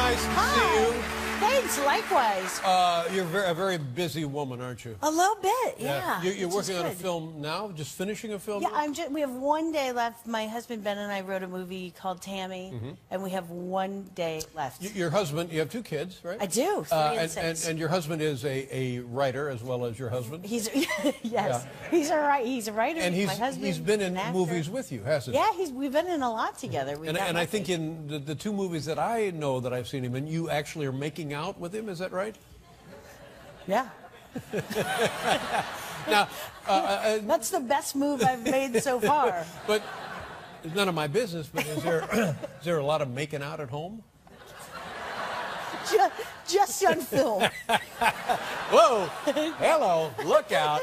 Nice to see you. Thanks, likewise. You're a very busy woman, aren't you? A little bit, yeah. You're working on a film now? Just finishing a film? Yeah, we have one day left. My husband Ben and I wrote a movie called Tammy, and we have one day left. Your husband, you have 2 kids, right? I do, 3 and 6. And your husband is a writer as well as your husband? He's yes, he's a writer. And my husband, he's been in movies with you, hasn't he? Yeah, we've been in a lot together. And I think in the 2 movies that I know that I've seen him in, you actually are making out with him. Is that right? Yeah. Now, that's the best move I've made so far. But it's none of my business. But is there a lot of making out at home? Just on film. Whoa! Hello! Look out!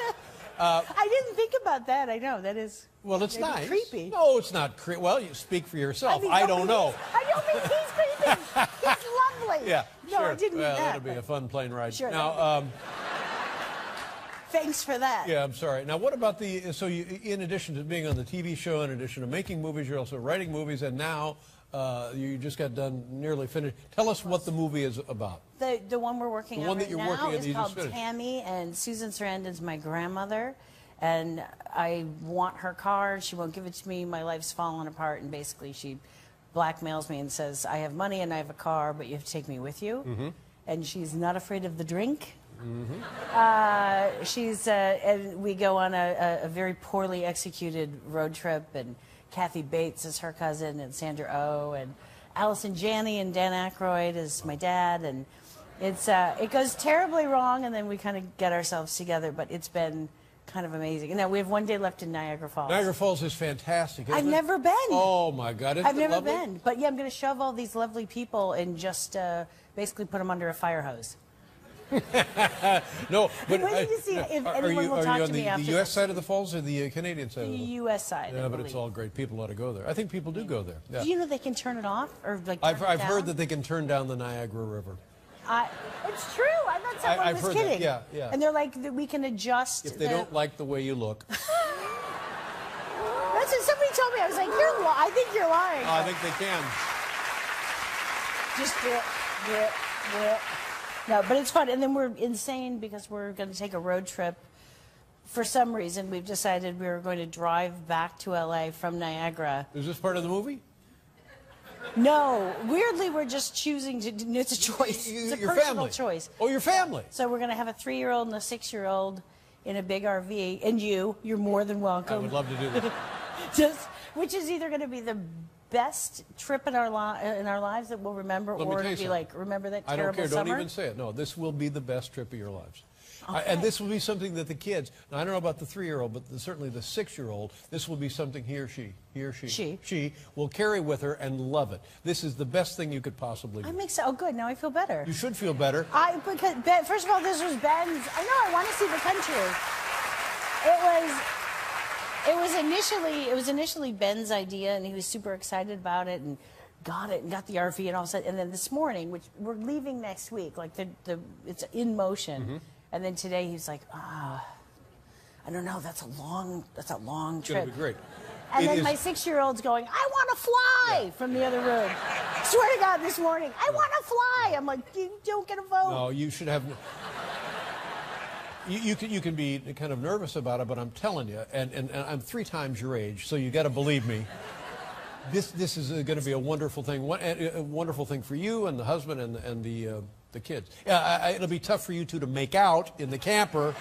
I didn't think about that. I know that is. Well, it's nice. Creepy. No, it's not creepy. Well, you speak for yourself. I don't know. I don't mean he's creepy. He's lovely. Yeah. No, sure. I didn't mean that. That'll be a fun plane ride. Sure. Now, thanks for that. yeah, I'm sorry. Now, what about so you, in addition to being on the TV show, in addition to making movies, you're also writing movies, and now you just got done, nearly finished. Tell us what the movie is about. The one we're working on right now is called Tammy, and Susan Sarandon's my grandmother, and I want her car. She won't give it to me. My life's fallen apart, and basically she blackmails me and says, I have money and I have a car, but you have to take me with you. And she's not afraid of the drink. And we go on a very poorly executed road trip, and Kathy Bates is her cousin, and Sandra Oh, and Allison Janney and Dan Aykroyd is my dad, and it goes terribly wrong, and then we kind of get ourselves together, but it's been kind of amazing. And now we have one day left in Niagara Falls. Niagara Falls is fantastic, isn't I've it? never been. Oh, my God. Isn't I've never lovely? been. But, yeah, I'm going to shove all these lovely people and just basically put them under a fire hose. No, but I'm waiting to see if anyone will talk to me after. Are you on the U.S. side of the falls or the Canadian side? The U.S. side. Yeah, but it's all great. People ought to go there. I think people do go there. Yeah. Do you know they can turn it off or like? I've heard that they can turn down the Niagara River. It's true. I thought someone was kidding. That. Yeah. And they're like, we can adjust. If they don't like the way you look. That's what somebody told me. I was like, I think you're lying. I think they can. Just do it. No, but it's fun. And then we're insane because we're going to take a road trip. For some reason, we've decided we were going to drive back to L.A. from Niagara. Is this part of the movie? No. Weirdly, we're just choosing to... It's a choice. It's a personal choice. Oh, your family. So we're going to have a 3-year-old and a 6-year-old in a big RV. And you're more than welcome. I would love to do that. Which is either going to be the best trip in our lives that we'll remember, or it'll be like, remember that terrible summer? I don't care. Don't even say it. No, this will be the best trip of your lives. Okay. And this will be something that the kids, now I don't know about the 3-year-old, but certainly the 6-year-old, this will be something he or she will carry with her and love it. This is the best thing you could possibly do. Oh, good. Now I feel better. You should feel better. Because first of all, this was Ben's. I know. I want to see the country. It was initially Ben's idea, and he was super excited about it, and got the RV, and all of a sudden, and then this morning, which we're leaving next week, like it's in motion, and then today he's like, I don't know, that's a long trip. It's gonna be great. And then my 6-year-old's going, I want to fly from the other room. Swear to God, this morning, I want to fly. I'm like, you don't get a vote. No, you should have. You can be kind of nervous about it, but I'm telling you, and I'm 3 times your age, so you got to believe me. This is going to be a wonderful thing, a wonderful thing for you and the husband and the kids. It'll be tough for you two to make out in the camper.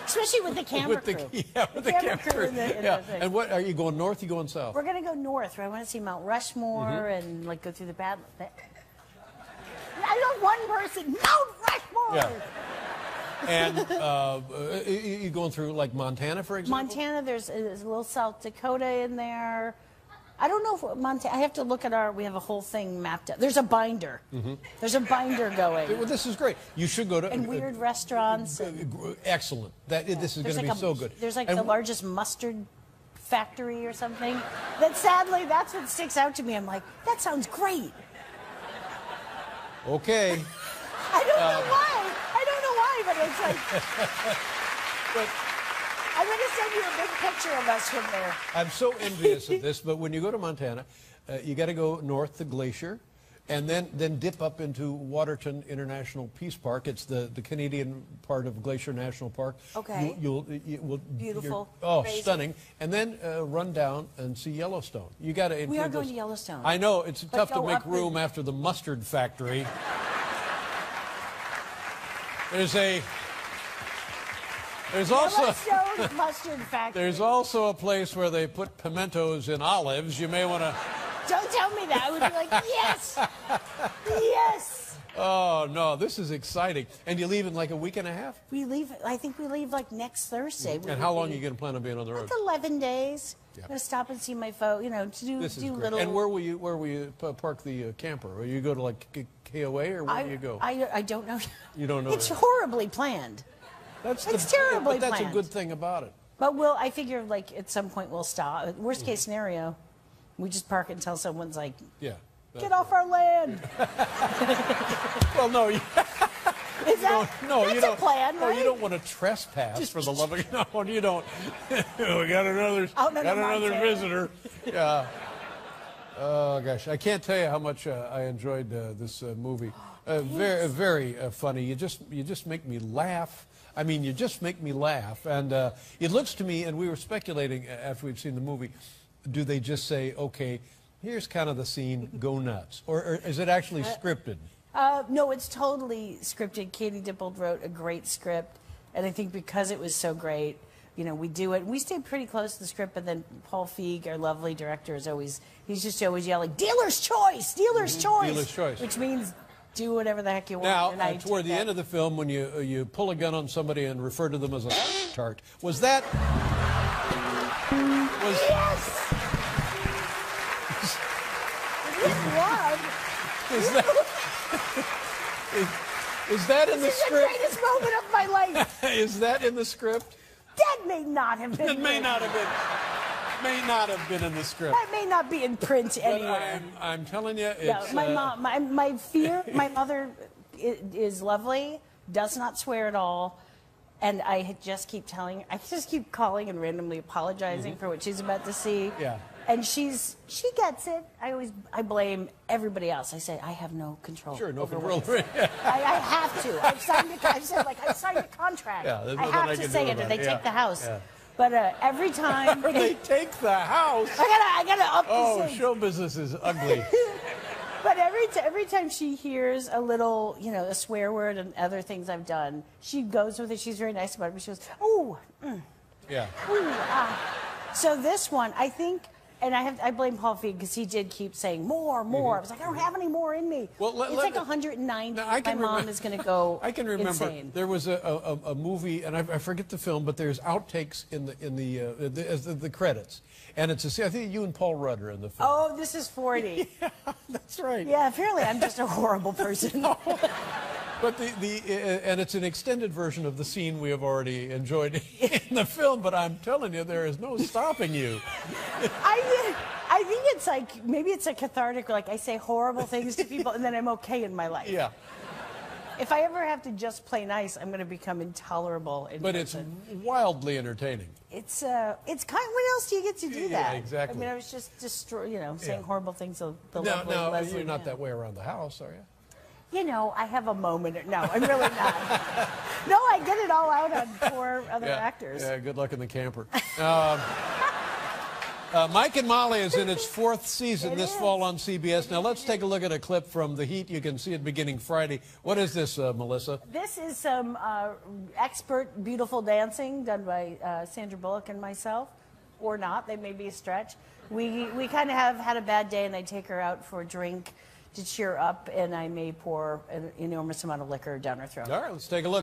Especially with the camera crew. Yeah, with the camera crew. Yeah. And what are you going north? You going south? We're going to go north. I want to see Mount Rushmore and like go through the bad. I know one person, Mount Rushmore. Yeah. And you going through like Montana, for example? Montana, there's a little South Dakota in there. I don't know if Montana. I have to look at we have a whole thing mapped out. There's a binder. There's a binder going. Well, this is great. You should go to and weird restaurants. Excellent. This is going to be so good. There's like the largest mustard factory or something. Sadly, that's what sticks out to me. I'm like, that sounds great. Okay. I don't know why. But it's like, but I'm going to send you a big picture of us from there. I'm so envious of this, but when you go to Montana, you got to go north to Glacier. and then dip up into Waterton International Peace Park. It's the Canadian part of Glacier National Park. Okay. Beautiful. Oh, stunning. And then run down and see Yellowstone. You got to. We are going to Yellowstone. I know it's tough to make up room after the mustard factory. There's also Yellowstone mustard factory. There's also a place where they put pimentos in olives. You may want to. Don't tell me that. I would be like, yes, yes. Oh no, this is exciting. And you leave in like a week and a half? We leave. I think we leave like next Thursday. And how long are you going to plan on being on the road? Like 11 days. Yeah. I'm going to stop and see my folks. You know, to do This is great. little. And where will you park the camper? Will you go to like KOA or where do you go? I don't know. You don't know. It's horribly planned. It's terribly but that's planned. a good thing about it. But I figure like at some point we'll stop. Worst case scenario, we just park until someone's like, yeah, get off our land. Well, no. Is that that's a plan, right? No, you don't want to trespass for the love of God. No, you don't. We got another visitor. Yeah. Oh gosh, I can't tell you how much I enjoyed this movie. Very, very funny. You just make me laugh. I mean, you just make me laugh. And it looks to me, and we were speculating after we've seen the movie, do they just say, okay, here's kind of the scene, go nuts? Or is it actually scripted? No, it's totally scripted. Katie Dippold wrote a great script, and I think because it was so great, you know, we do it. We stay pretty close to the script, but then Paul Feig, our lovely director, he's just always yelling, dealer's choice, dealer's choice. Dealer's choice. Which means do whatever the heck you want. Now, toward the end of the film, when you pull a gun on somebody and refer to them as a tart, was that... Yes! Is that in the script? This is the greatest moment of my life. Is that in the script? That may not have been. It may not have been. May not have been in the script. That may not be in print anywhere. I'm telling you, it's... No, my mother is lovely, does not swear at all, and I just keep calling and randomly apologizing for what she's about to see. Yeah. And she gets it. I blame everybody else. I say I have no control. Sure, no over control. I have to. I've signed a contract. Yeah, there's I nothing have I to can say do it, or about they it. take the house. Yeah. But every time They take the house. I gotta up the Oh, stakes. show business is ugly. But every time she hears a little, a swear word and other things I've done, she goes with it. She's very nice about it. But she goes, ooh, Yeah. ooh, ah. So this one, I think, and I blame Paul Feig because he did keep saying more. I was like, I don't have any more in me. Well, it's like 190. My mom is going to go. I can remember insane. there was a movie, and I forget the film, but there's outtakes in the credits, and it's I think you and Paul Rudd are in the film. Oh, this is 40. Yeah, that's right. Yeah, apparently I'm just a horrible person. But and it's an extended version of the scene we have already enjoyed in the film. But I'm telling you, there is no stopping you. I think it's like maybe it's a cathartic. Like I say horrible things to people, and then I'm okay in my life. Yeah. If I ever have to just play nice, I'm going to become intolerable. But it's wildly entertaining. It's kind. When else do you get to do that? Yeah, exactly. I mean, I was just saying horrible things to the Now, lovely Leslie. you're not that way around the house, are you? I have a moment. No, I'm really not. No, I get it all out on poor other actors. Yeah, good luck in the camper. Mike and Molly is in its 4th season this fall on CBS. Now let's take a look at a clip from The Heat. You can see it beginning Friday. What is this, Melissa? This is some expert, beautiful dancing done by Sandra Bullock and myself, or not. They may be a stretch. We kind of have had a bad day, and I take her out for a drink to cheer up, and I may pour an enormous amount of liquor down her throat. All right, let's take a look.